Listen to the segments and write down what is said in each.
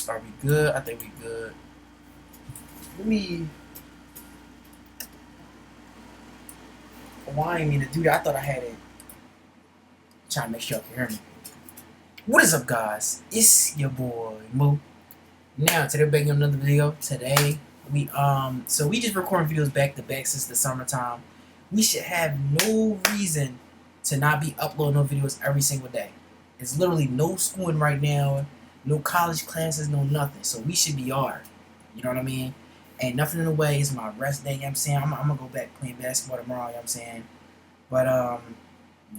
Are we good? I think we good. Let me. Why I didn't mean to do that? I thought I had it. Trying to make sure you can hear me. What is up, guys? It's your boy Moo. Now today we're back in another video. Today we just recording videos back to back since the summertime. We should have no reason to not be uploading no videos every single day. It's literally no schooling right now, no college classes, no nothing. So we should be hard. You know what I mean? Ain't nothing in the way. It's my rest day, you know what I'm saying? I'm gonna go back playing basketball tomorrow, you know what I'm saying? But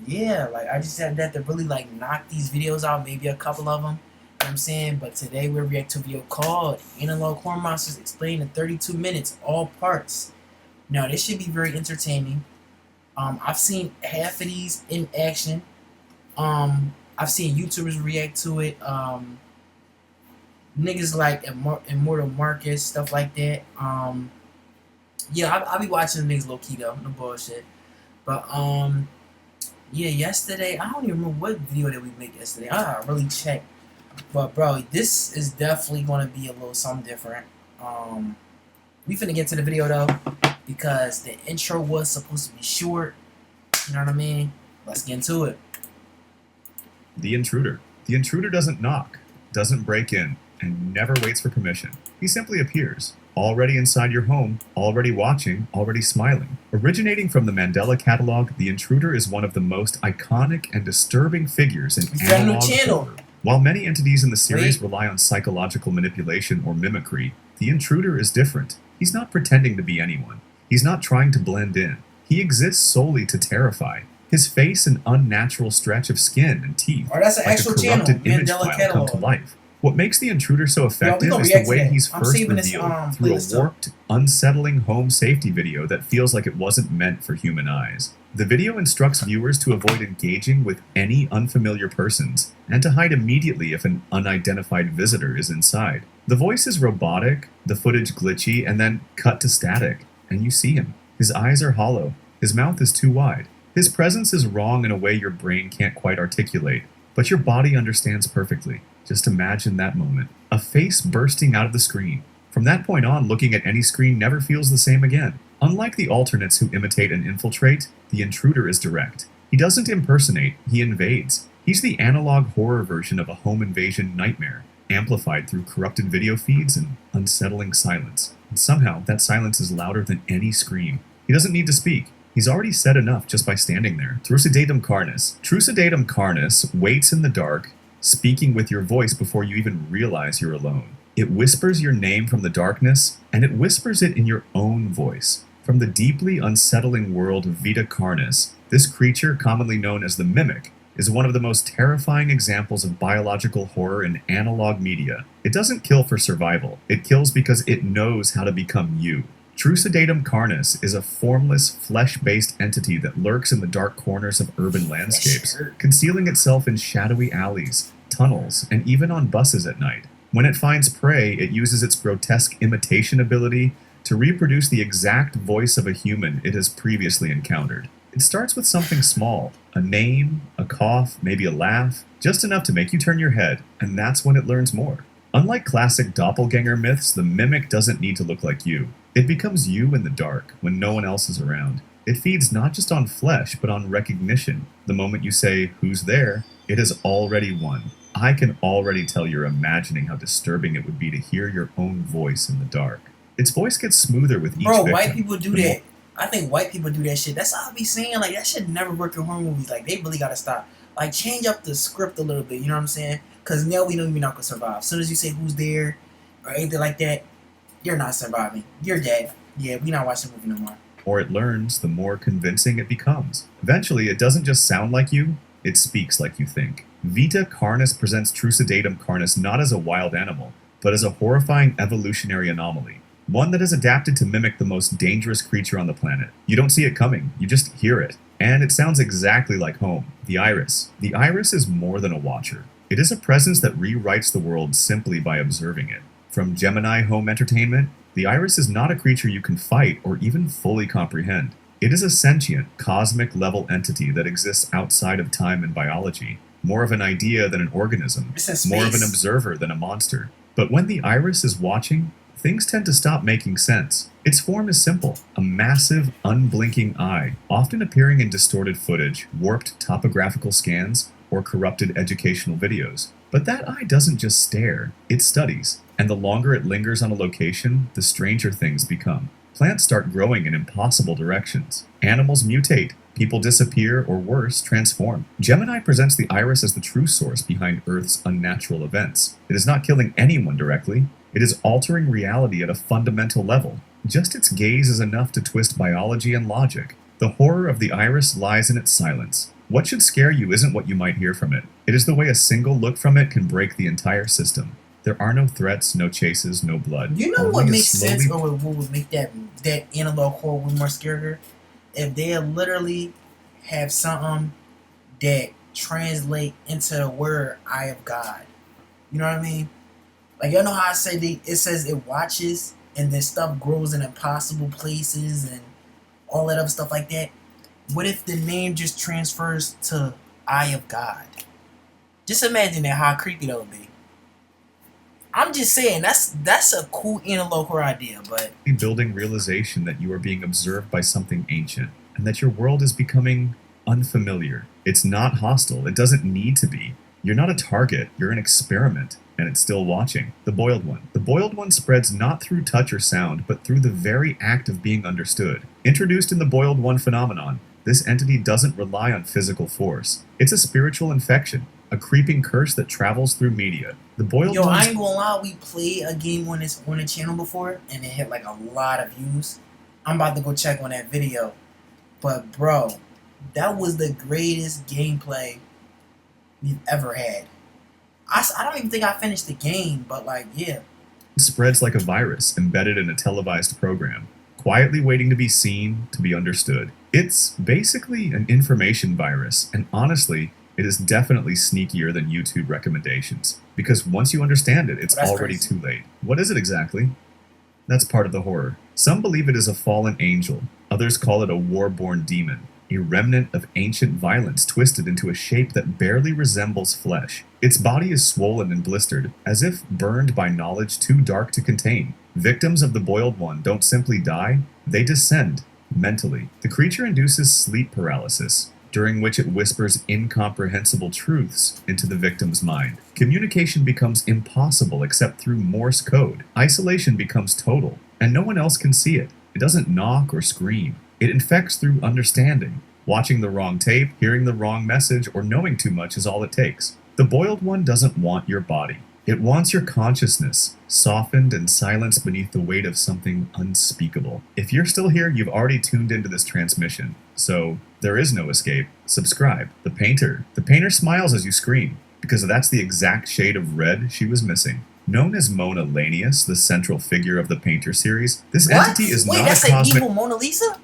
yeah, like I just had that to really like knock these videos out, maybe a couple of them. You know what I'm saying? But today we're reacting to a video called Analog Horror Monsters Explained in 32 Minutes, All Parts. Now this should be very entertaining. I've seen half of these in action. I've seen YouTubers react to it. Niggas like Immortal Marcus, stuff like that. Yeah, I'll be watching the niggas low key though, no bullshit. But yeah, yesterday I don't even remember what video that we made yesterday. I gotta really check. But bro, this is definitely gonna be a little something different. We finna get to the video though, because the intro was supposed to be short. You know what I mean? Let's get into it. The Intruder. The Intruder doesn't knock, doesn't break in, and never waits for permission. He simply appears, already inside your home, already watching, already smiling. Originating from the Mandela Catalog, The Intruder is one of the most iconic and disturbing figures in analog horror. While many entities in the series rely on psychological manipulation or mimicry, The Intruder is different. He's not pretending to be anyone. He's not trying to blend in. He exists solely to terrify. His face an unnatural stretch of skin and teeth, that's an like actual a corrupted channel, image Mandela file Catalog. come to life. What makes The Intruder so effective is the way he's first revealed through a warped, unsettling home safety video that feels like it wasn't meant for human eyes. The video instructs viewers to avoid engaging with any unfamiliar persons, and to hide immediately if an unidentified visitor is inside. The voice is robotic, the footage glitchy, and then cut to static, and you see him. His eyes are hollow, his mouth is too wide. His presence is wrong in a way your brain can't quite articulate, but your body understands perfectly. Just imagine that moment. A face bursting out of the screen. From that point on, looking at any screen never feels the same again. Unlike the alternates who imitate and infiltrate, the Intruder is direct. He doesn't impersonate, he invades. He's the analog horror version of a home invasion nightmare, amplified through corrupted video feeds and unsettling silence. And somehow, that silence is louder than any scream. He doesn't need to speak. He's already said enough just by standing there. Trucidatum Carnis. Trucidatum Carnis waits in the dark, speaking with your voice before you even realize you're alone. It whispers your name from the darkness, and it whispers it in your own voice. From the deeply unsettling world of Vita Carnis, this creature, commonly known as the Mimic, is one of the most terrifying examples of biological horror in analog media. It doesn't kill for survival. It kills because it knows how to become you. Trucidatum Carnis is a formless, flesh-based entity that lurks in the dark corners of urban landscapes, concealing itself in shadowy alleys, tunnels, and even on buses at night. When it finds prey, it uses its grotesque imitation ability to reproduce the exact voice of a human it has previously encountered. It starts with something small, a name, a cough, maybe a laugh, just enough to make you turn your head, and that's when it learns more. Unlike classic doppelganger myths, the Mimic doesn't need to look like you. It becomes you in the dark, when no one else is around. It feeds not just on flesh, but on recognition. The moment you say, "Who's there?" it has already won. I can already tell you're imagining how disturbing it would be to hear your own voice in the dark. Its voice gets smoother with each victim. White people do that. I think white people do that shit. That's all I be saying. Like, that should never work in horror movies. Like, they really gotta stop. Like, change up the script a little bit, you know what I'm saying? Because now we know you're not gonna survive. As soon as you say who's there, or anything like that, you're not surviving. You're dead. Yeah, we not watching the movie no more. Or it learns, the more convincing it becomes. Eventually, it doesn't just sound like you, it speaks like you think. Vita Carnis presents Trucidatum Carnis not as a wild animal, but as a horrifying evolutionary anomaly. One that has adapted to mimic the most dangerous creature on the planet. You don't see it coming, you just hear it. And it sounds exactly like home, the Iris. The Iris is more than a watcher. It is a presence that rewrites the world simply by observing it. From Gemini Home Entertainment, the Iris is not a creature you can fight or even fully comprehend. It is a sentient, cosmic-level entity that exists outside of time and biology. More of an idea than an organism. More of an observer than a monster. But when the iris is watching, things tend to stop making sense. Its form is simple, a massive, unblinking eye, often appearing in distorted footage, warped topographical scans, or corrupted educational videos. But that eye doesn't just stare, it studies, and the longer it lingers on a location, the stranger things become. Plants start growing in impossible directions. Animals mutate, people disappear, or worse, transform. Gemini presents the iris as the true source behind Earth's unnatural events. It is not killing anyone directly, it is altering reality at a fundamental level. Just its gaze is enough to twist biology and logic. The horror of the iris lies in its silence. What should scare you isn't what you might hear from it. It is the way a single look from it can break the entire system. There are no threats, no chases, no blood. You know what makes sense, or what would make that analog horror more scarier? If they literally have something that translate into the word "eye of God." You know what I mean? Like, y'all know how I say it says it watches, and then stuff grows in impossible places and all that other stuff like that. What if the name just transfers to "Eye of God"? Just imagine that, how creepy that would be. I'm just saying, that's a cool analog horror idea, but building realization that you are being observed by something ancient, and that your world is becoming unfamiliar. It's not hostile. It doesn't need to be. You're not a target. You're an experiment, and it's still watching. The Boiled One. The Boiled One spreads not through touch or sound, but through the very act of being understood. Introduced in the Boiled One phenomenon, this entity doesn't rely on physical force. It's a spiritual infection, a creeping curse that travels through media. The Boiled One. I ain't gonna lie, we played a game on the channel before, and it hit like a lot of views. I'm about to go check on that video. But bro, that was the greatest gameplay we've ever had. I don't even think I finished the game, but like, yeah. It spreads like a virus embedded in a televised program, quietly waiting to be seen, to be understood. It's basically an information virus, and honestly, it is definitely sneakier than YouTube recommendations. Because once you understand it, it's already too late. What is it exactly? That's part of the horror. Some believe it is a fallen angel. Others call it a war-born demon, a remnant of ancient violence twisted into a shape that barely resembles flesh. Its body is swollen and blistered, as if burned by knowledge too dark to contain. Victims of the Boiled One don't simply die, they descend, mentally. The creature induces sleep paralysis, during which it whispers incomprehensible truths into the victim's mind. Communication becomes impossible except through Morse code. Isolation becomes total, and no one else can see it. It doesn't knock or scream. It infects through understanding. Watching the wrong tape, hearing the wrong message, or knowing too much is all it takes. The Boiled One doesn't want your body. It wants your consciousness, softened and silenced beneath the weight of something unspeakable. If you're still here, you've already tuned into this transmission. So, there is no escape. Subscribe. The Painter. The Painter smiles as you scream, because that's the exact shade of red she was missing. Known as Mona Lanius, the central figure of the Painter series, this entity is not a cosmic... Wait, that's an evil Mona Lisa?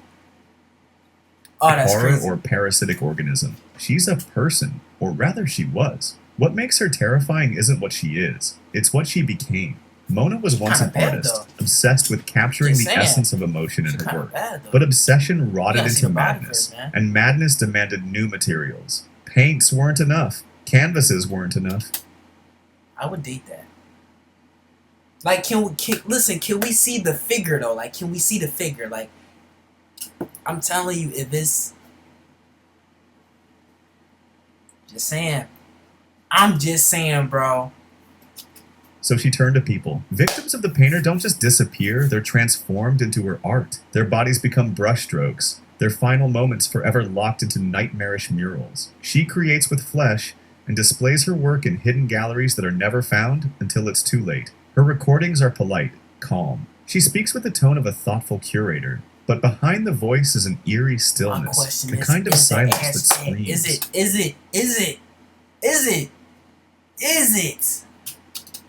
Oh, that's horror crazy. Or parasitic organism. She's a person, or rather she was. What makes her terrifying isn't what she is, it's what she became. Mona was once an artist, obsessed with capturing the essence of emotion in her work. But obsession rotted into madness, and madness demanded new materials. Paints weren't enough. Canvases weren't enough. I would date that. Like, can we see the figure, though? Like, can we see the figure? Like, I'm telling you, if it's... Just saying. I'm just saying, bro. So she turned to people. Victims of the Painter don't just disappear, they're transformed into her art. Their bodies become brushstrokes, their final moments forever locked into nightmarish murals. She creates with flesh and displays her work in hidden galleries that are never found until it's too late. Her recordings are polite, calm. She speaks with the tone of a thoughtful curator, but behind the voice is an eerie stillness, the kind of silence that screams. Is it?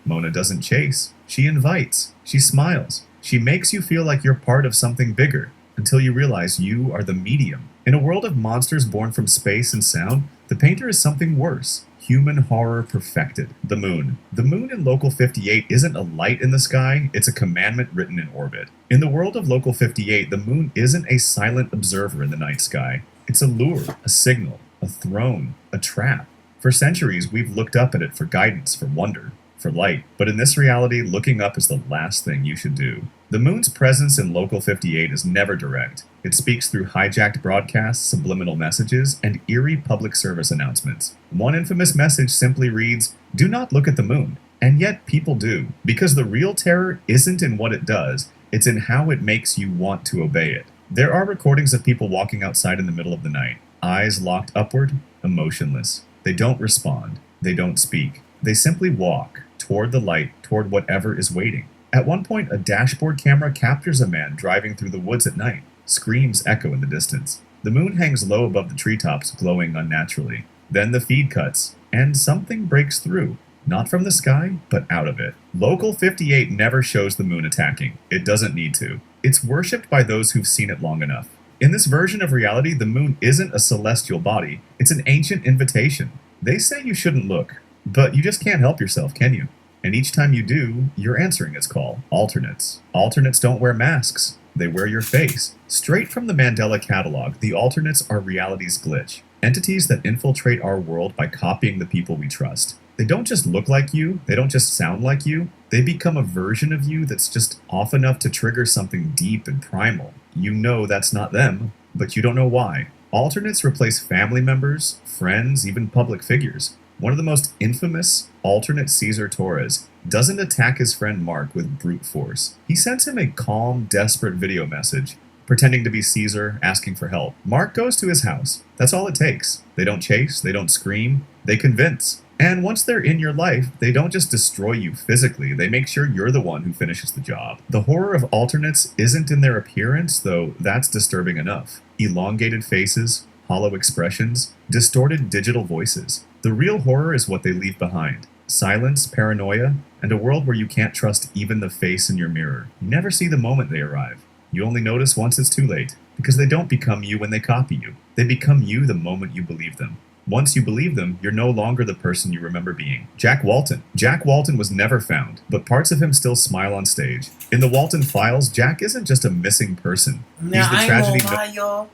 Mona doesn't chase. She invites. She smiles. She makes you feel like you're part of something bigger, until you realize you are the medium. In a world of monsters born from space and sound, the Painter is something worse. Human horror perfected. The moon. The moon in Local 58 isn't a light in the sky, it's a commandment written in orbit. In the world of Local 58, the moon isn't a silent observer in the night sky. It's a lure, a signal, a throne, a trap. For centuries, we've looked up at it for guidance, for wonder, for light, but in this reality, looking up is the last thing you should do. The moon's presence in Local 58 is never direct. It speaks through hijacked broadcasts, subliminal messages, and eerie public service announcements. One infamous message simply reads, "Do not look at the moon." And yet people do, because the real terror isn't in what it does, it's in how it makes you want to obey it. There are recordings of people walking outside in the middle of the night, eyes locked upward, emotionless. They don't respond. They don't speak. They simply walk toward the light, toward whatever is waiting. At one point, a dashboard camera captures a man driving through the woods at night. Screams echo in the distance. The moon hangs low above the treetops, glowing unnaturally. Then the feed cuts, and something breaks through. Not from the sky, but out of it. Local 58 never shows the moon attacking. It doesn't need to. It's worshipped by those who've seen it long enough. In this version of reality, the moon isn't a celestial body. It's an ancient invitation. They say you shouldn't look, but you just can't help yourself, can you? And each time you do, you're answering its call. Alternates. Alternates don't wear masks. They wear your face. Straight from the Mandela catalog, the alternates are reality's glitch. Entities that infiltrate our world by copying the people we trust. They don't just look like you, they don't just sound like you, they become a version of you that's just off enough to trigger something deep and primal. You know that's not them, but you don't know why. Alternates replace family members, friends, even public figures. One of the most infamous, alternate Cesar Torres, doesn't attack his friend Mark with brute force. He sends him a calm, desperate video message, pretending to be Caesar, asking for help. Mark goes to his house. That's all it takes. They don't chase, they don't scream, they convince. And once they're in your life, they don't just destroy you physically, they make sure you're the one who finishes the job. The horror of alternates isn't in their appearance, though that's disturbing enough. Elongated faces, hollow expressions, distorted digital voices. The real horror is what they leave behind. Silence, paranoia, and a world where you can't trust even the face in your mirror. You never see the moment they arrive. You only notice once it's too late, because they don't become you when they copy you. They become you the moment you believe them. Once you believe them, you're no longer the person you remember being. Jack Walton. Jack Walton was never found, but parts of him still smile on stage. In the Walton Files, Jack isn't just a missing person. Now, He's the tragedy. I ain't gonna lie, y'all.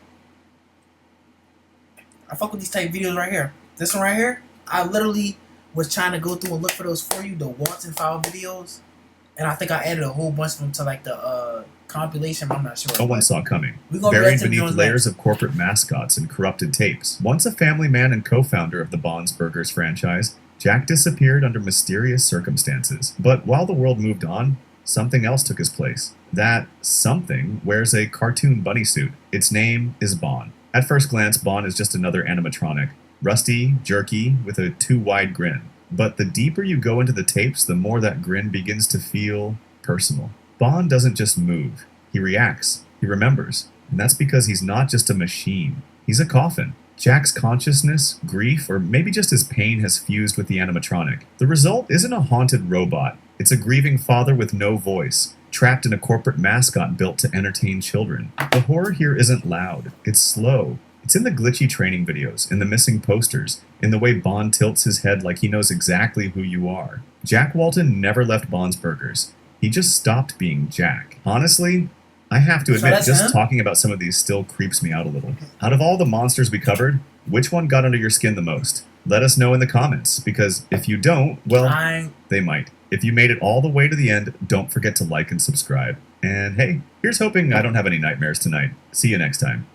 I fuck with these type videos right here. This one right here, I literally was trying to go through and look for those for you, the Walton File videos. And I think I added a whole bunch of them to like the compilation, but I'm not sure. No one saw coming. Buried beneath layers of corporate mascots and corrupted tapes. Once a family man and co-founder of the Bob's Burgers franchise, Jack disappeared under mysterious circumstances. But while the world moved on, something else took his place. That something wears a cartoon bunny suit. Its name is Bon. At first glance, Bon is just another animatronic. Rusty, jerky, with a too-wide grin. But the deeper you go into the tapes, the more that grin begins to feel personal. Bon doesn't just move. He reacts. He remembers. And that's because he's not just a machine. He's a coffin. Jack's consciousness, grief, or maybe just his pain has fused with the animatronic. The result isn't a haunted robot. It's a grieving father with no voice, trapped in a corporate mascot built to entertain children. The horror here isn't loud. It's slow. It's in the glitchy training videos, in the missing posters, in the way Bon tilts his head like he knows exactly who you are. Jack Walton never left Bob's Burgers. He just stopped being Jack. Honestly, I have to admit, just talking about some of these still creeps me out a little. Out of all the monsters we covered, which one got under your skin the most? Let us know in the comments, because if you don't, well, they might. If you made it all the way to the end, don't forget to like and subscribe. And hey, here's hoping I don't have any nightmares tonight. See you next time.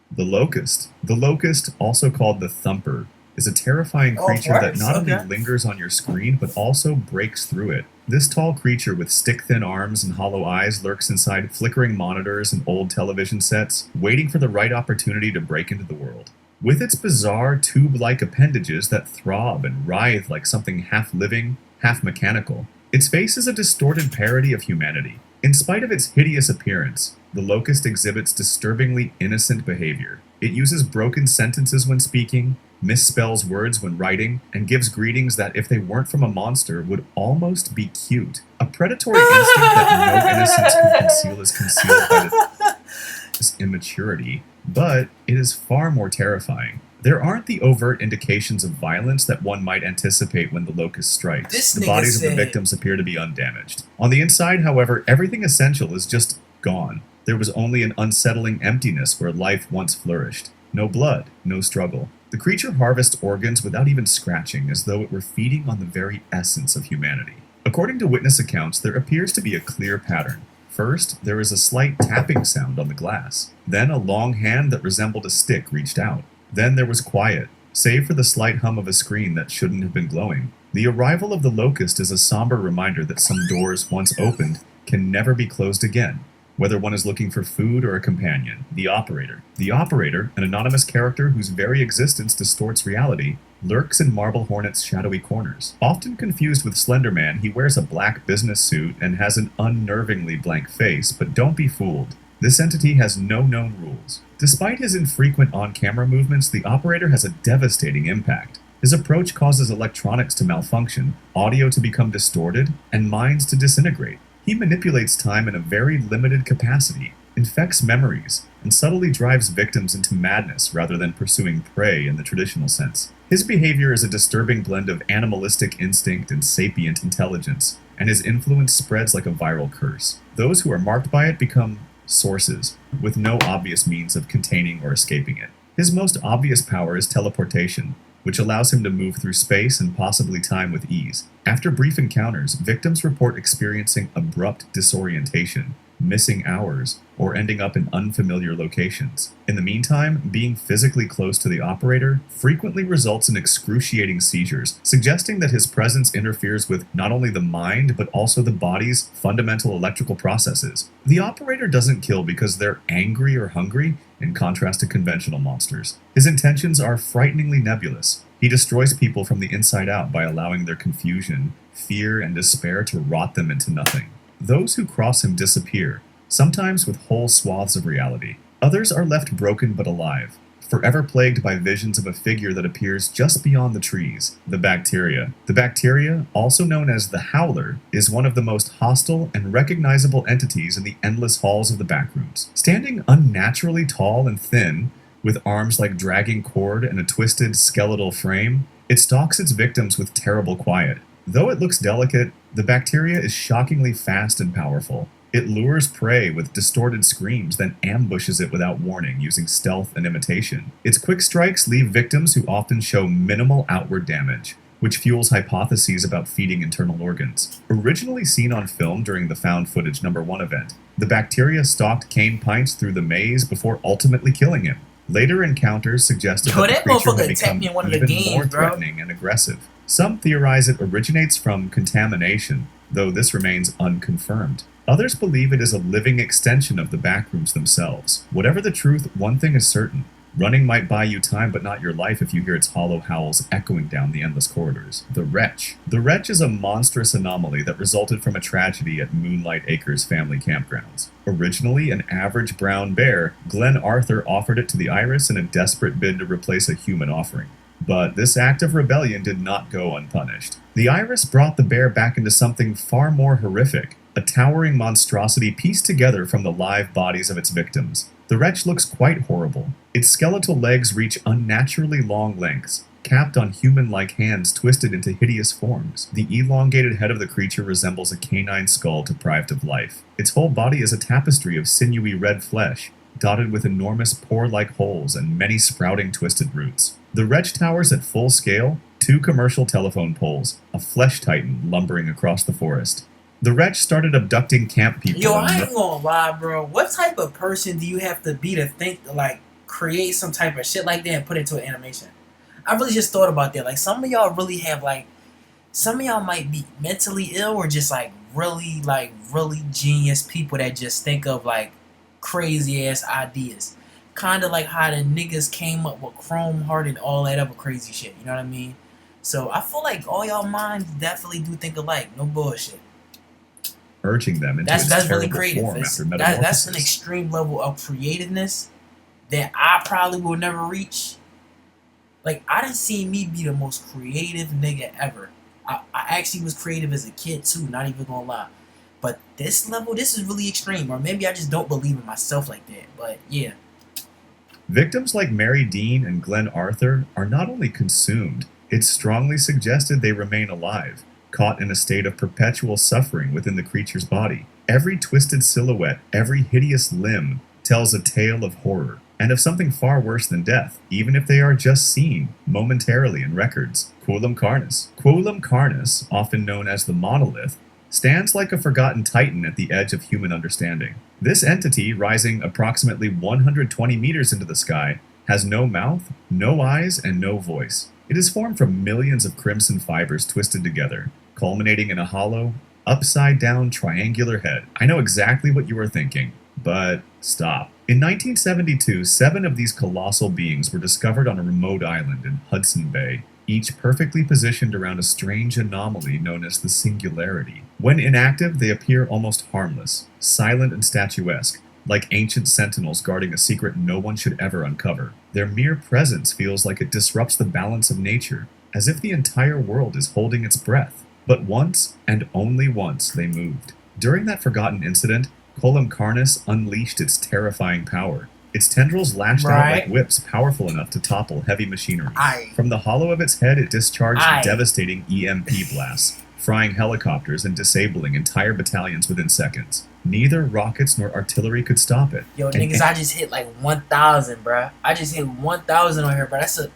The Locust. The Locust, also called the Thumper, is a terrifying creature that not only lingers on your screen, but also breaks through it. This tall creature with stick-thin arms and hollow eyes lurks inside flickering monitors and old television sets, waiting for the right opportunity to break into the world. With its bizarre tube-like appendages that throb and writhe like something half-living, half-mechanical, its face is a distorted parody of humanity. In spite of its hideous appearance, the Locust exhibits disturbingly innocent behavior. It uses broken sentences when speaking, misspells words when writing, and gives greetings that, if they weren't from a monster, would almost be cute. A predatory instinct that no innocence can conceal is concealed by this immaturity, but it is far more terrifying. There aren't the overt indications of violence that one might anticipate when the Locust strikes. The bodies of the victims appear to be undamaged. On the inside, however, everything essential is just gone. There was only an unsettling emptiness where life once flourished. No blood, no struggle. The creature harvests organs without even scratching, as though it were feeding on the very essence of humanity. According to witness accounts, there appears to be a clear pattern. First, there is a slight tapping sound on the glass. Then a long hand that resembled a stick reached out. Then there was quiet, save for the slight hum of a screen that shouldn't have been glowing. The arrival of the locust is a somber reminder that some doors, once opened, can never be closed again, whether one is looking for food or a companion. The Operator. The Operator, an anonymous character whose very existence distorts reality, lurks in Marble Hornet's shadowy corners. Often confused with Slender Man, he wears a black business suit and has an unnervingly blank face, but don't be fooled. This entity has no known rules. Despite his infrequent on-camera movements, the Operator has a devastating impact. His approach causes electronics to malfunction, audio to become distorted, and minds to disintegrate. He manipulates time in a very limited capacity, infects memories, and subtly drives victims into madness rather than pursuing prey in the traditional sense. His behavior is a disturbing blend of animalistic instinct and sapient intelligence, and his influence spreads like a viral curse. Those who are marked by it become sources, with no obvious means of containing or escaping it. His most obvious power is teleportation, which allows him to move through space and possibly time with ease. After brief encounters, victims report experiencing abrupt disorientation, missing hours, or ending up in unfamiliar locations. In the meantime, being physically close to the Operator frequently results in excruciating seizures, suggesting that his presence interferes with not only the mind, but also the body's fundamental electrical processes. The Operator doesn't kill because they're angry or hungry, in contrast to conventional monsters. His intentions are frighteningly nebulous. He destroys people from the inside out by allowing their confusion, fear, and despair to rot them into nothing. Those who cross him disappear, sometimes with whole swaths of reality. Others are left broken but alive, forever plagued by visions of a figure that appears just beyond the trees, the Bacteria. The Bacteria, also known as the Howler, is one of the most hostile and recognizable entities in the endless halls of the backrooms. Standing unnaturally tall and thin, with arms like dragging cord and a twisted skeletal frame, it stalks its victims with terrible quiet. Though it looks delicate, the Bacteria is shockingly fast and powerful. It lures prey with distorted screams, then ambushes it without warning, using stealth and imitation. Its quick strikes leave victims who often show minimal outward damage, which fuels hypotheses about feeding internal organs. Originally seen on film during the Found Footage #1 event, the Bacteria stalked Kane Pints through the maze before ultimately killing him. Later encounters suggested that the creature had become even more threatening and aggressive. Some theorize it originates from contamination, though this remains unconfirmed. Others believe it is a living extension of the backrooms themselves. Whatever the truth, one thing is certain. Running might buy you time but not your life if you hear its hollow howls echoing down the endless corridors. The Wretch. The Wretch is a monstrous anomaly that resulted from a tragedy at Moonlight Acres family campgrounds. Originally an average brown bear, Glenn Arthur offered it to the Iris in a desperate bid to replace a human offering. But this act of rebellion did not go unpunished. The Iris brought the bear back into something far more horrific, a towering monstrosity pieced together from the live bodies of its victims. The Wretch looks quite horrible. Its skeletal legs reach unnaturally long lengths, capped on human-like hands twisted into hideous forms. The elongated head of the creature resembles a canine skull deprived of life. Its whole body is a tapestry of sinewy red flesh, dotted with enormous pore-like holes and many sprouting twisted roots. The Wretch towers at full scale, 2 commercial telephone poles, a flesh titan lumbering across the forest. The Wretch started abducting camp people. Yo, I ain't gonna lie, bro. What type of person do you have to be to think to, like, create some type of shit like that and put it into an animation? I really just thought about that. Like, some of y'all really have, like, some of y'all might be mentally ill or just, really genius people that just think of, like, crazy-ass ideas. Kind of like how the niggas came up with Chrome Heart and all that other crazy shit. You know what I mean? So, I feel like all y'all minds definitely do think alike. No bullshit. Urging them into its really terrible creative. form after metamorphosis. That's an extreme level of creativeness that I probably will never reach. Like, I didn't see me be the most creative nigga ever. I actually was creative as a kid too, not even gonna lie. But this level, this is really extreme. Or maybe I just don't believe in myself like that. But yeah. Victims like Mary Dean and Glenn Arthur are not only consumed, it's strongly suggested they remain alive, caught in a state of perpetual suffering within the creature's body. Every twisted silhouette, every hideous limb tells a tale of horror. and of something far worse than death, even if they are just seen momentarily in records. Quollum Carnis. Quollum Carnis, often known as the Monolith, stands like a forgotten titan at the edge of human understanding. This entity, rising approximately 120 meters into the sky, has no mouth, no eyes, and no voice. It is formed from millions of crimson fibers twisted together, culminating in a hollow, upside-down triangular head. I know exactly what you are thinking, but stop. In 1972, 7 of these colossal beings were discovered on a remote island in Hudson Bay, each perfectly positioned around a strange anomaly known as the Singularity. When inactive, they appear almost harmless, silent and statuesque, like ancient sentinels guarding a secret no one should ever uncover. Their mere presence feels like it disrupts the balance of nature, as if the entire world is holding its breath. But once, and only once, they moved. During that forgotten incident, Quollum Carnis unleashed its terrifying power. Its tendrils lashed out like whips powerful enough to topple heavy machinery. From the hollow of its head, it discharged devastating EMP blasts, frying helicopters and disabling entire battalions within seconds. Neither rockets nor artillery could stop it. Yo, niggas, I just hit like 1,000, bruh. I just hit 1,000 on here, bro. That's a...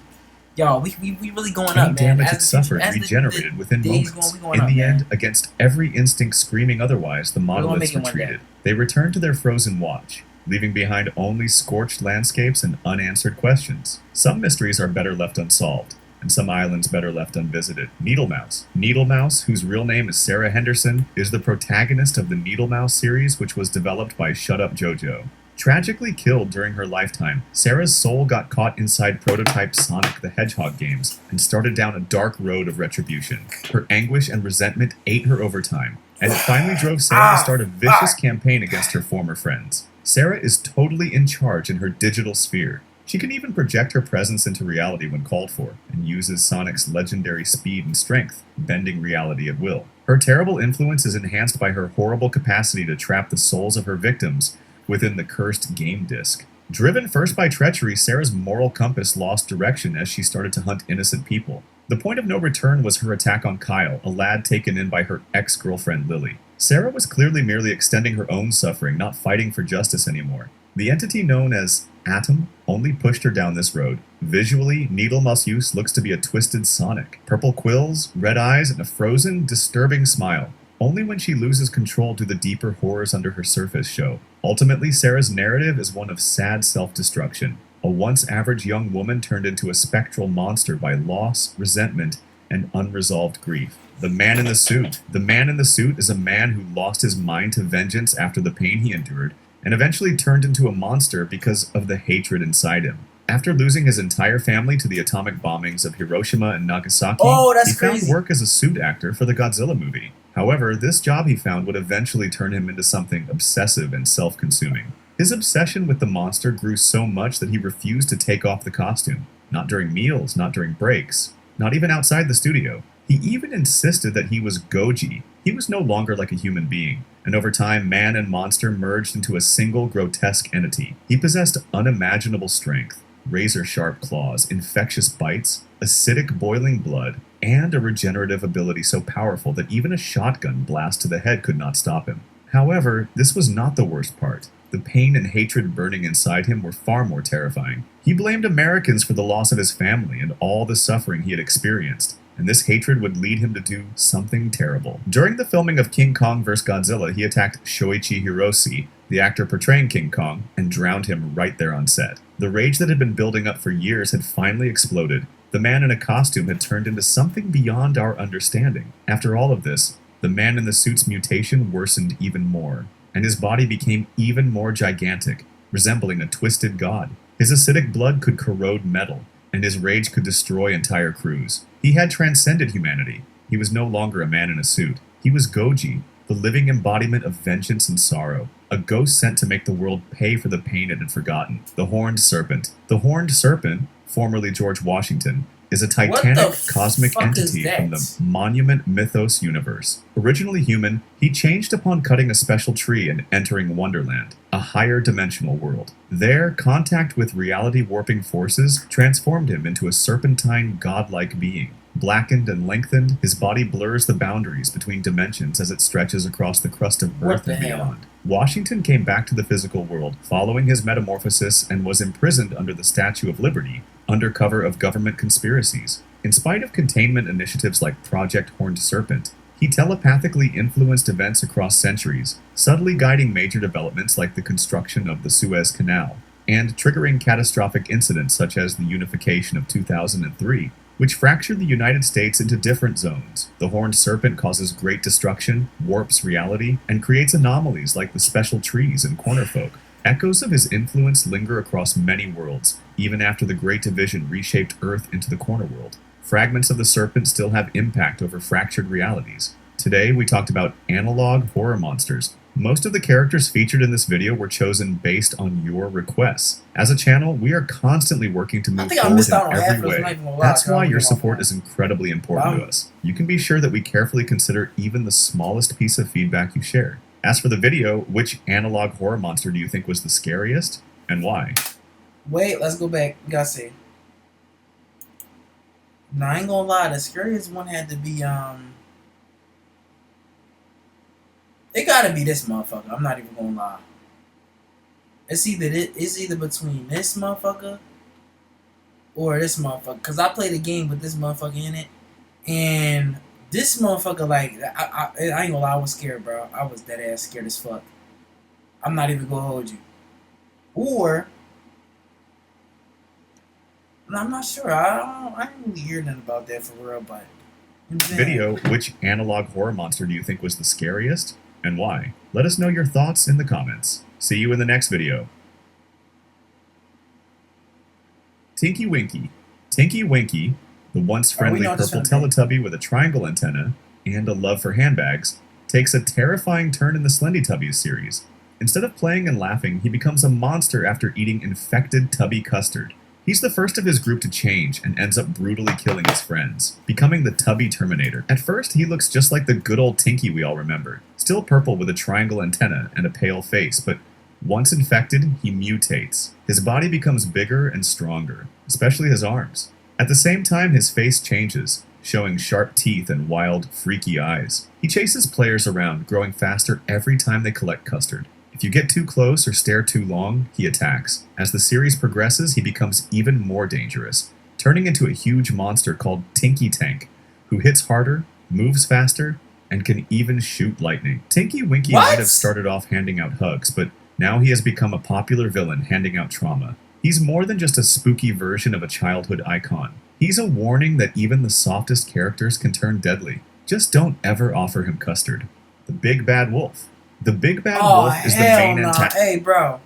Yo, we really going up, man. Damage it suffered regenerated within moments. In the end, against every instinct screaming otherwise, the monoliths retreated. They returned to their frozen watch, leaving behind only scorched landscapes and unanswered questions. Some mysteries are better left unsolved, and some islands better left unvisited. Needlemouse. Needlemouse, whose real name is Sarah Henderson, is the protagonist of the Needlemouse series, which was developed by Shut Up JoJo. Tragically killed during her lifetime, Sarah's soul got caught inside prototype Sonic the Hedgehog games and started down a dark road of retribution. Her anguish and resentment ate her over time, and it finally drove Sarah to start a vicious campaign against her former friends. Sarah is totally in charge in her digital sphere. She can even project her presence into reality when called for, and uses Sonic's legendary speed and strength, bending reality at will. Her terrible influence is enhanced by her horrible capacity to trap the souls of her victims within the cursed game disc. Driven first by treachery, Sarah's moral compass lost direction as she started to hunt innocent people. The point of no return was her attack on Kyle, a lad taken in by her ex-girlfriend Lily. Sarah was clearly merely extending her own suffering, not fighting for justice anymore. The entity known as Atom only pushed her down this road. Visually, Needlemouse looks to be a twisted Sonic. Purple quills, red eyes, and a frozen, disturbing smile. Only when she loses control do the deeper horrors under her surface show. Ultimately, Sarah's narrative is one of sad self-destruction. A once average young woman turned into a spectral monster by loss, resentment, and unresolved grief. The Man in the Suit. The Man in the Suit is a man who lost his mind to vengeance after the pain he endured, and eventually turned into a monster because of the hatred inside him. After losing his entire family to the atomic bombings of Hiroshima and Nagasaki, he found work as a suit actor for the Godzilla movie. However, this job he found would eventually turn him into something obsessive and self-consuming. His obsession with the monster grew so much that he refused to take off the costume. Not during meals, not during breaks, not even outside the studio. He even insisted that he was Goji. He was no longer like a human being, and over time, man and monster merged into a single grotesque entity. He possessed unimaginable strength, razor-sharp claws, infectious bites, acidic boiling blood, and a regenerative ability so powerful that even a shotgun blast to the head could not stop him. However, this was not the worst part. The pain and hatred burning inside him were far more terrifying. He blamed Americans for the loss of his family and all the suffering he had experienced, and this hatred would lead him to do something terrible. During the filming of King Kong vs. Godzilla, he attacked Shoichi Hirose, the actor portraying King Kong, and drowned him right there on set. The rage that had been building up for years had finally exploded. The man in a costume had turned into something beyond our understanding. After all of this, the Man in the Suit's mutation worsened even more, and his body became even more gigantic, resembling a twisted god. His acidic blood could corrode metal, and his rage could destroy entire crews. He had transcended humanity. He was no longer a man in a suit. He was Goji, the living embodiment of vengeance and sorrow, a ghost sent to make the world pay for the pain it had forgotten. The Horned Serpent. The Horned Serpent, formerly George Washington, is a titanic cosmic entity from the Monument Mythos universe. Originally human, he changed upon cutting a special tree and entering Wonderland, a higher dimensional world. There, contact with reality-warping forces transformed him into a serpentine, godlike being. Blackened and lengthened, his body blurs the boundaries between dimensions as it stretches across the crust of Earth and beyond. Washington came back to the physical world following his metamorphosis and was imprisoned under the Statue of Liberty, under cover of government conspiracies. In spite of containment initiatives like Project Horned Serpent, he telepathically influenced events across centuries, subtly guiding major developments like the construction of the Suez Canal, and triggering catastrophic incidents such as the unification of 2003, which fractured the United States into different zones. The Horned Serpent causes great destruction, warps reality, and creates anomalies like the special trees and cornerfolk. Echoes of his influence linger across many worlds, even after the Great Division reshaped Earth into the Corner World. Fragments of the Serpent still have impact over fractured realities. Today, we talked about analog horror monsters. Most of the characters featured in this video were chosen based on your requests. As a channel, we are constantly working to move forward in every way. That's why your support is incredibly important to us. You can be sure that we carefully consider even the smallest piece of feedback you share. As for the video, which analog horror monster do you think was the scariest, and why? Wait, let's go back. We gotta see. Nah, I ain't gonna lie, the scariest one had to be, it gotta be this motherfucker. I'm not even gonna lie. It's either between this motherfucker or this motherfucker. Cause I played a game with this motherfucker in it, and this motherfucker, like, I ain't gonna lie, I was scared, bro. I was dead ass scared as fuck. I'm not even gonna hold you. Or, I'm not sure. I didn't really hear nothing about that for real, but. Video, which analog horror monster do you think was the scariest, and why? Let us know your thoughts in the comments. See you in the next video. Tinky Winky. Tinky Winky, the once friendly purple Teletubby with a triangle antenna and a love for handbags, takes a terrifying turn in the Slendytubbies series. Instead of playing and laughing, he becomes a monster after eating infected tubby custard. He's the first of his group to change and ends up brutally killing his friends, becoming the Tubby Terminator. At first, he looks just like the good old Tinky we all remember, still purple with a triangle antenna and a pale face, but once infected, he mutates. His body becomes bigger and stronger, especially his arms. At the same time, his face changes, showing sharp teeth and wild, freaky eyes. He chases players around, growing faster every time they collect custard. If you get too close or stare too long, he attacks. As the series progresses, he becomes even more dangerous, turning into a huge monster called Tinky Tank, who hits harder, moves faster, and can even shoot lightning. Tinky Winky might have started off handing out hugs, but now he has become a popular villain handing out trauma. He's more than just a spooky version of a childhood icon. He's a warning that even the softest characters can turn deadly. Just don't ever offer him custard. The Big Bad Wolf. The Big Bad Wolf is the main antagonist. Hey, bro.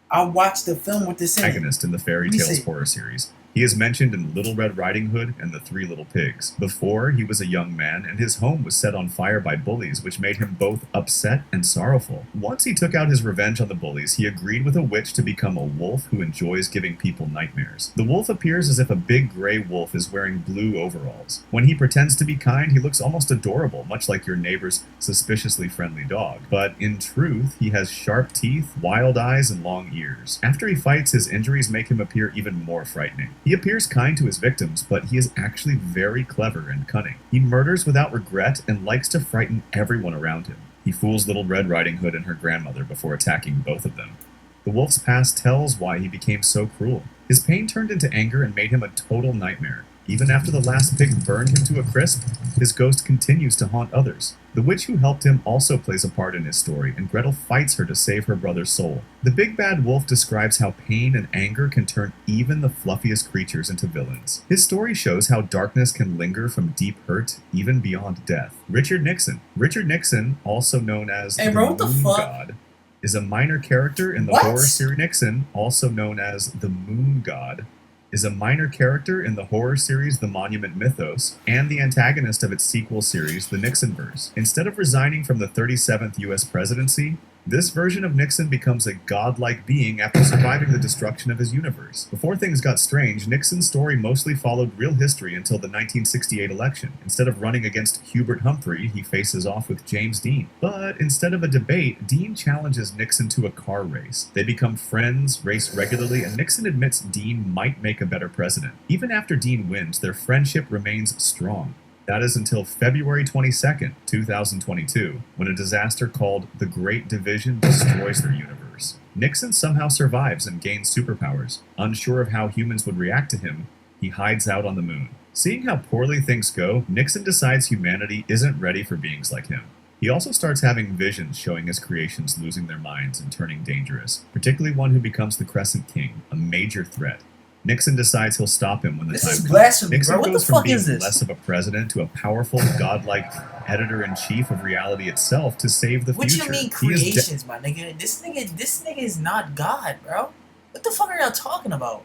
I watched the film with this antagonist in the Fairy Tales horror series. He is mentioned in Little Red Riding Hood and the Three Little Pigs. Before, he was a young man, and his home was set on fire by bullies, which made him both upset and sorrowful. Once he took out his revenge on the bullies, he agreed with a witch to become a wolf who enjoys giving people nightmares. The wolf appears as if a big gray wolf is wearing blue overalls. When he pretends to be kind, he looks almost adorable, much like your neighbor's suspiciously friendly dog. But in truth, he has sharp teeth, wild eyes, and long ears. After he fights, his injuries make him appear even more frightening. He appears kind to his victims, but he is actually very clever and cunning. He murders without regret and likes to frighten everyone around him. He fools Little Red Riding Hood and her grandmother before attacking both of them. The wolf's past tells why he became so cruel. His pain turned into anger and made him a total nightmare. Even after the last pig burned him to a crisp, his ghost continues to haunt others. The witch who helped him also plays a part in his story, and Gretel fights her to save her brother's soul. The Big Bad Wolf describes how pain and anger can turn even the fluffiest creatures into villains. His story shows how darkness can linger from deep hurt, even beyond death. Richard Nixon. Richard Nixon, also known as the Moon God, is a minor character in the horror series. Nixon, also known as the Moon God, is a minor character in the horror series The Monument Mythos, and the antagonist of its sequel series, The Nixonverse. Instead of resigning from the 37th U.S. presidency, This version of Nixon becomes a godlike being after surviving the destruction of his universe. Before things got strange, Nixon's story mostly followed real history until the 1968 election. Instead of running against Hubert Humphrey, he faces off with James Dean. But instead of a debate, Dean challenges Nixon to a car race. They become friends, race regularly, and Nixon admits Dean might make a better president. Even after Dean wins, their friendship remains strong. That is until February 22nd, 2022, when a disaster called the Great Division destroys their universe. Nixon somehow survives and gains superpowers. Unsure of how humans would react to him, he hides out on the moon. Seeing how poorly things go, Nixon decides humanity isn't ready for beings like him. He also starts having visions showing his creations losing their minds and turning dangerous, particularly one who becomes the Crescent King, a major threat. Nixon decides he'll stop him when the time comes. This is blasphemy, Nixon bro. What goes the fuck from being is this? less of a president to a powerful, godlike editor-in-chief of reality itself to save the future. What you mean creations, my nigga? This nigga is not God, bro. What the fuck are y'all talking about?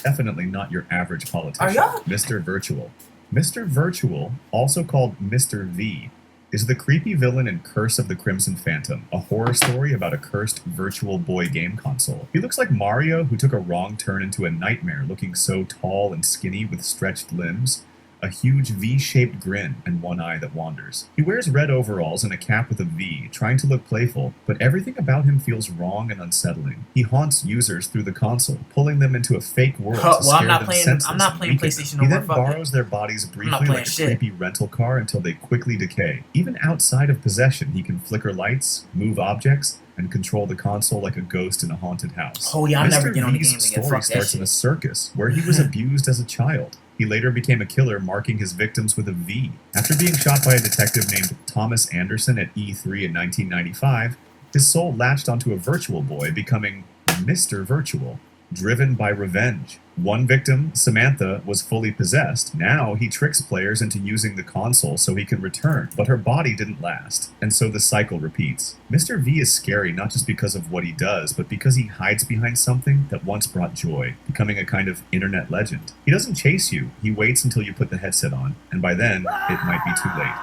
Definitely not your average politician. Are y'all? Mr. Virtual. Mr. Virtual, also called Mr. V, is the creepy villain in Curse of the Crimson Phantom, a horror story about a cursed Virtual Boy game console. He looks like Mario who took a wrong turn into a nightmare, looking so tall and skinny with stretched limbs, a huge V-shaped grin, and one eye that wanders. He wears red overalls and a cap with a V, trying to look playful, but everything about him feels wrong and unsettling. He haunts users through the console, pulling them into a fake world to scare them senseless. I'm not playing PlayStation no more. more. He then borrows their bodies briefly like a creepy rental car until they quickly decay. Even outside of possession, he can flicker lights, move objects, and control the console like a ghost in a haunted house. Oh yeah, I'm never getting on the game again. Mr. V's story starts in a circus, where he was abused as a child. He later became a killer, marking his victims with a V. After being shot by a detective named Thomas Anderson at E3 in 1995, his soul latched onto a Virtual Boy, becoming Mr. Virtual, driven by revenge. One victim, Samantha, was fully possessed. Now he tricks players into using the console so he can return, but her body didn't last, and so the cycle repeats. Mr. V is scary not just because of what he does, but because he hides behind something that once brought joy, becoming a kind of internet legend. He doesn't chase you, he waits until you put the headset on, and by then, it might be too late.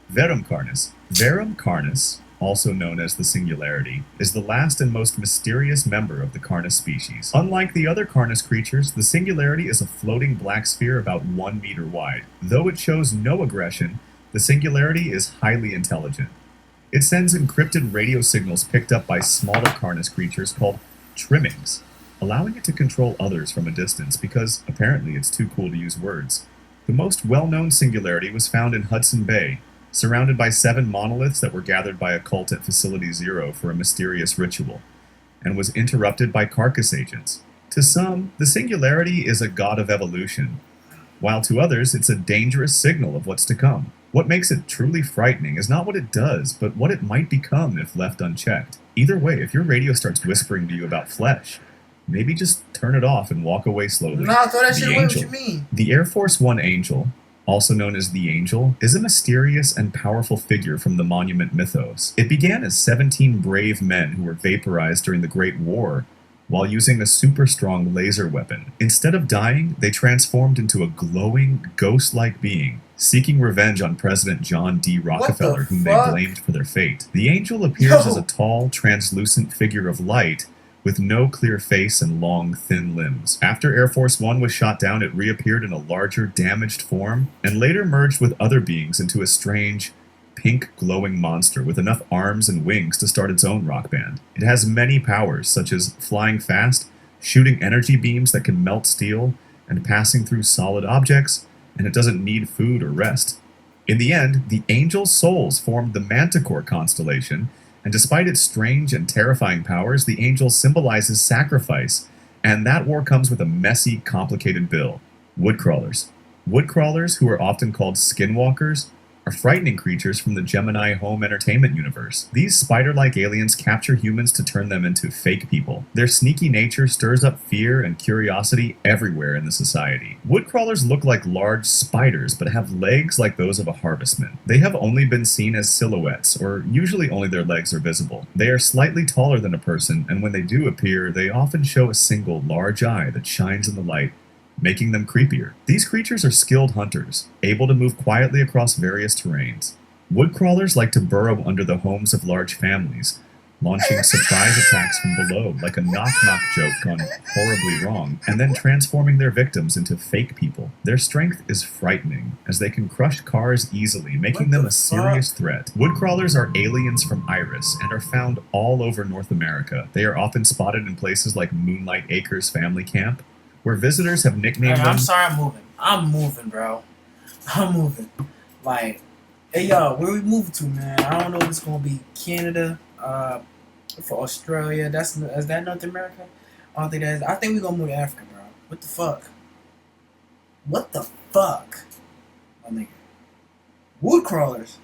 Verum Carnus. Verum Carnus, also known as the Singularity, is the last and most mysterious member of the Carnus species. Unlike the other Carnus creatures, the Singularity is a floating black sphere about 1 meter wide. Though it shows no aggression, the Singularity is highly intelligent. It sends encrypted radio signals picked up by smaller Carnus creatures called trimmings, allowing it to control others from a distance because apparently it's too cool to use words. The most well-known Singularity was found in Hudson Bay, surrounded by 7 monoliths that were gathered by a cult at Facility Zero for a mysterious ritual, and was interrupted by carcass agents. To some, the Singularity is a god of evolution, while to others it's a dangerous signal of what's to come. What makes it truly frightening is not what it does, but what it might become if left unchecked. Either way, if your radio starts whispering to you about flesh, maybe just turn it off and walk away slowly. No, I thought that shit was what you mean. The Air Force One Angel, also known as the Angel, is a mysterious and powerful figure from the Monument mythos. It began as 17 brave men who were vaporized during the Great War while using a super-strong laser weapon. Instead of dying, they transformed into a glowing, ghost-like being, seeking revenge on President John D. Rockefeller, whom they blamed for their fate. The Angel appears as a tall, translucent figure of light with no clear face and long, thin limbs. After Air Force One was shot down, it reappeared in a larger, damaged form, and later merged with other beings into a strange, pink glowing monster with enough arms and wings to start its own rock band. It has many powers, such as flying fast, shooting energy beams that can melt steel, and passing through solid objects, and it doesn't need food or rest. In the end, the Angel's souls formed the Manticore constellation, and despite its strange and terrifying powers, the Angel symbolizes sacrifice, and that war comes with a messy, complicated bill. Woodcrawlers. Woodcrawlers, who are often called skinwalkers, are frightening creatures from the Gemini home entertainment universe. These spider-like aliens capture humans to turn them into fake people. Their sneaky nature stirs up fear and curiosity everywhere in the society. Woodcrawlers look like large spiders, but have legs like those of a harvestman. They have only been seen as silhouettes, or usually only their legs are visible. They are slightly taller than a person, and when they do appear, they often show a single large eye that shines in the light, making them creepier. These creatures are skilled hunters, able to move quietly across various terrains. Wood crawlers like to burrow under the homes of large families, launching surprise attacks from below like a knock-knock joke gone horribly wrong, and then transforming their victims into fake people. Their strength is frightening, as they can crush cars easily, making them a serious threat. Wood crawlers are aliens from Iris and are found all over North America. They are often spotted in places like Moonlight Acres Family Camp, where visitors have nicknamed them... I'm sorry, I'm moving, bro. I'm moving. Like, hey, y'all, where we moving to, man? I don't know if it's gonna be Canada, for Australia. Is that North America? I don't think that is. I think we're gonna move to Africa, bro. What the fuck? What the fuck? My nigga. Wood crawlers.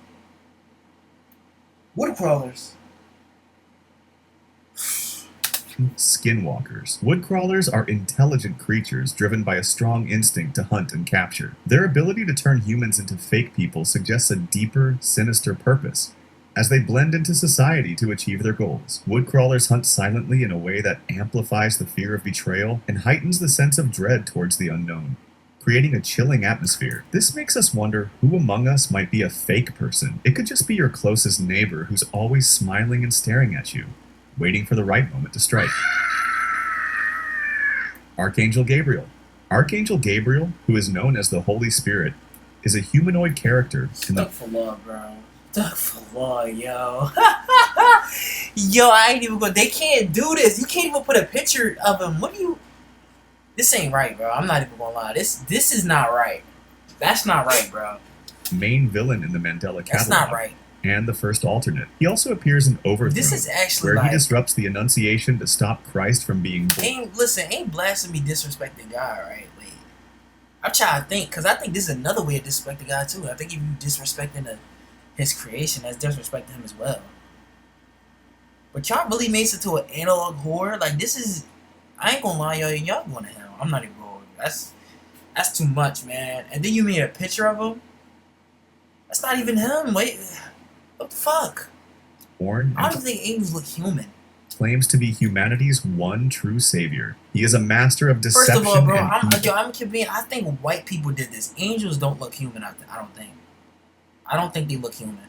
Wood crawlers. Skinwalkers. Wood crawlers are intelligent creatures driven by a strong instinct to hunt and capture. Their ability to turn humans into fake people suggests a deeper, sinister purpose. As they blend into society to achieve their goals, wood crawlers hunt silently in a way that amplifies the fear of betrayal and heightens the sense of dread towards the unknown, creating a chilling atmosphere. This makes us wonder who among us might be a fake person. It could just be your closest neighbor who's always smiling and staring at you, waiting for the right moment to strike. Archangel Gabriel. Archangel Gabriel, who is known as the Holy Spirit, is a humanoid character in the... Stuck for love, bro. Stuck for love, yo. Yo, I ain't even they can't do this. You can't even put a picture of him. What do you... This ain't right, bro. I'm not even gonna lie. This is not right. That's not right, bro. Main villain in the Mandela Catalog. That's not right. And the first alternate. He also appears in Overthrown, this is actually where he disrupts the Annunciation to stop Christ from being born. Ain't blasphemy disrespecting God, right? Like, I'm trying to think, because I think this is another way of disrespecting God, too. I think if you disrespecting his creation, that's disrespecting him as well. But y'all really made it to an analog horror? Like, this is... I ain't gonna lie, y'all going to hell. I'm not even going. That's too much, man. And then you made a picture of him? That's not even him. Wait... What the fuck? Born I don't think angels look human. Claims to be humanity's one true savior. He is a master of deception. First of all, bro, I'm convinced. I think white people did this. Angels don't look human. I don't think. I don't think they look human.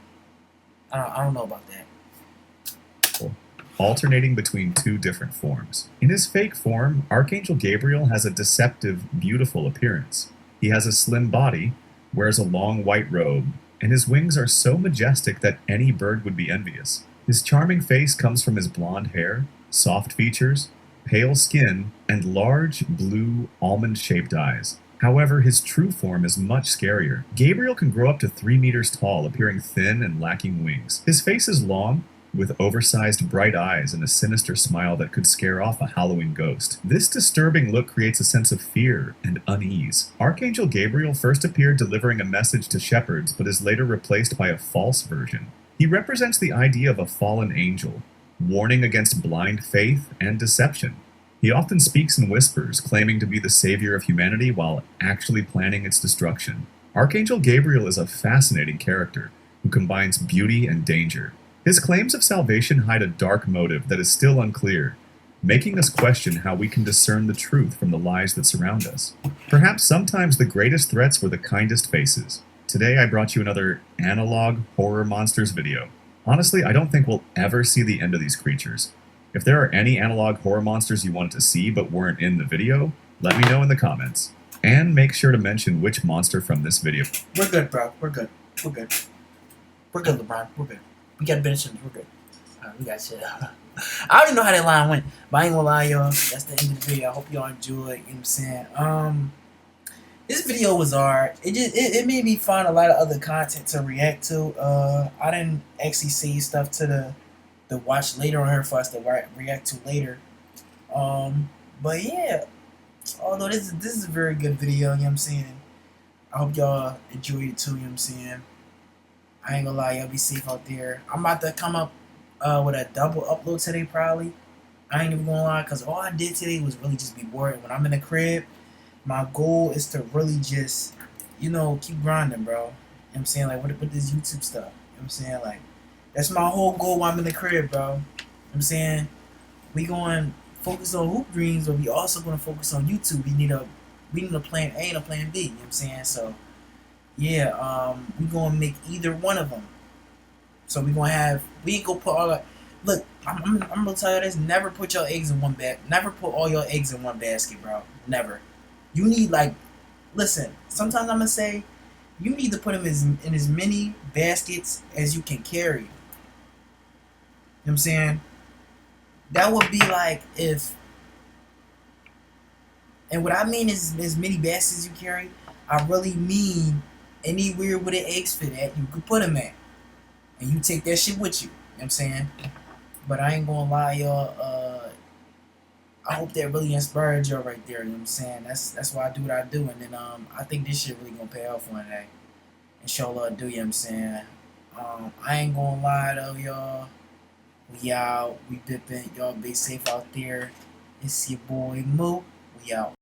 I don't know about that. Alternating between two different forms. In his fake form, Archangel Gabriel has a deceptive, beautiful appearance. He has a slim body, wears a long white robe, and his wings are so majestic that any bird would be envious. His charming face comes from his blonde hair, soft features, pale skin, and large, blue, almond-shaped eyes. However, his true form is much scarier. Gabriel can grow up to 3 meters tall, appearing thin and lacking wings. His face is long, with oversized bright eyes and a sinister smile that could scare off a Halloween ghost. This disturbing look creates a sense of fear and unease. Archangel Gabriel first appeared delivering a message to shepherds, but is later replaced by a false version. He represents the idea of a fallen angel, warning against blind faith and deception. He often speaks in whispers, claiming to be the savior of humanity while actually planning its destruction. Archangel Gabriel is a fascinating character who combines beauty and danger. His claims of salvation hide a dark motive that is still unclear, making us question how we can discern the truth from the lies that surround us. Perhaps sometimes the greatest threats were the kindest faces. Today I brought you another analog horror monsters video. Honestly, I don't think we'll ever see the end of these creatures. If there are any analog horror monsters you wanted to see but weren't in the video, let me know in the comments. And make sure to mention which monster from this video. We're good, bro. We're good. We're good. We're good, LeBron. We're good. We got benefits. We're good. Alright, we got shit. I don't even know how that line went, but I ain't gonna lie, y'all. That's the end of the video. I hope y'all enjoyed. You know what I'm saying? This video was alright. It made me find a lot of other content to react to. I didn't actually see stuff to the watch later on here for us to react to later. But yeah, although this is a very good video, you know what I'm saying? I hope y'all enjoyed it too, you know what I'm saying? I ain't gonna lie, y'all be safe out there. I'm about to come up with a double upload today, probably. I ain't even gonna lie, because all I did today was really just be bored. When I'm in the crib, my goal is to really just, you know, keep grinding, bro. You know what I'm saying? Like, with this YouTube stuff. You know what I'm saying? Like, that's my whole goal while I'm in the crib, bro. You know what I'm saying? We going to focus on Hoop Dreams, but we also going to focus on YouTube. We need a plan A and a plan B. You know what I'm saying? So, yeah, we going to make either one of them. So we ain't gonna put all our, look, I'm gonna tell you this, never put your eggs in one never put all your eggs in one basket, bro. Never. You need, like, listen, sometimes I'm gonna say, you need to put them in as many baskets as you can carry. You know what I'm saying? That would be like if, and what I mean is as many baskets as you carry, I really mean anywhere where the eggs fit at, you could put them at. And you take that shit with you. You know what I'm saying? But I ain't gonna lie, y'all, I hope that really inspired y'all right there, you know what I'm saying? That's why I do what I do, and then I think this shit really gonna pay off one day. Inshallah, do, you know what I'm saying? I ain't gonna lie though, y'all. We out, we dipping, y'all be safe out there. It's your boy Moo. We out.